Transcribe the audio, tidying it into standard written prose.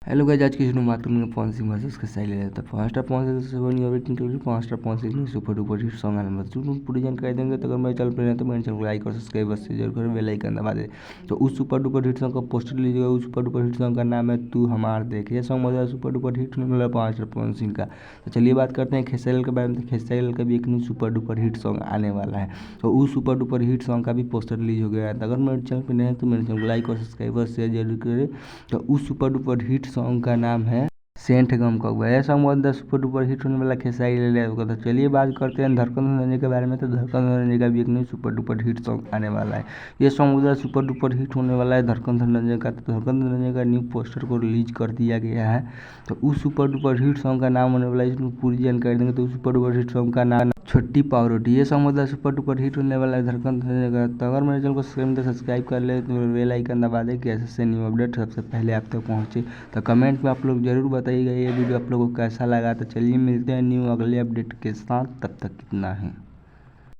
Hello guys, आज की video में बात करेंगे पवन सिंह वर्सेस खेसारी लाल। तो फर्स्ट ऑफ पवन सिंह से बनी वेटिंग के लिए फर्स्ट ऑफ पवन सिंह ने सुपर डुपर हिट सॉन्ग आने वाला है। पूरी जानकारी देंगे तो अगर मेरे चैनल पर तो मेरे चैनल को लाइक और सब्सक्राइब बस जरूर करें, बेल आइकन दबा दे। तो उस सुपर डुपर हिट सॉन्ग का पोस्टर लीजिएगा। उस सुपर डुपर हिट सॉन्ग का नाम है तू हमार देख। ये सॉन्ग मजा सुपर डुपर हिट होने वाला फर्स्ट ऑफ पवन सिंह का। तो चलिए बात करते हैं खेसारी लाल के बारे में। तो खेसारी लाल का भी एक new super duper hit song आने वाला है। तो उस सुपर डुपर हिट सॉन्ग का भी पोस्टर रिलीज हो गया है। तो अगर मेरे चैनल पर नहीं है तो मेरे चैनल को लाइक और सब्सक्राइब और शेयर जरूर करें। तो उस सुपर डुपर हिट सॉन्ग का नाम है सेंट गम कौवा। यह सॉन्ग बहुत सुपर डुपर हिट होने वाला खेसारी लाल का। तो चलिए बात करते हैं धड़कन धनंजय के बारे में। तो धड़कन धनंजय का भी एक new super duper hit song आने वाला है। ये सॉन्ग उधर सुपर डुपर हिट होने वाला है धड़कन धनंजय का। तो धड़कन धनंजय का न्यू पोस्टर को रिलीज कर दिया गया है। तो उस सुपर डुपर हिट सॉन्ग का नाम होने वाला है, इसमें पूरी जानकारी देंगे। तो उस सुपर डुपर हिट सॉन्ग का नाम छोटी पावरोटी। ये सॉन्ग मतलब सुपर डुपर हिट होने वाला है धड़कन धनंजय का। तो अगर मेरे चैनल को सब्सक्राइब कर ले तो बेल आइकन दबा दे कि ऐसे न्यू अपडेट सबसे पहले आप तक पहुँचे। तो कमेंट में आप लोग जरूर बताइएगा ये वीडियो आप लोगों को कैसा लगा। तो चलिए मिलते हैं न्यू अगले अपडेट के साथ, तब तक कितना है।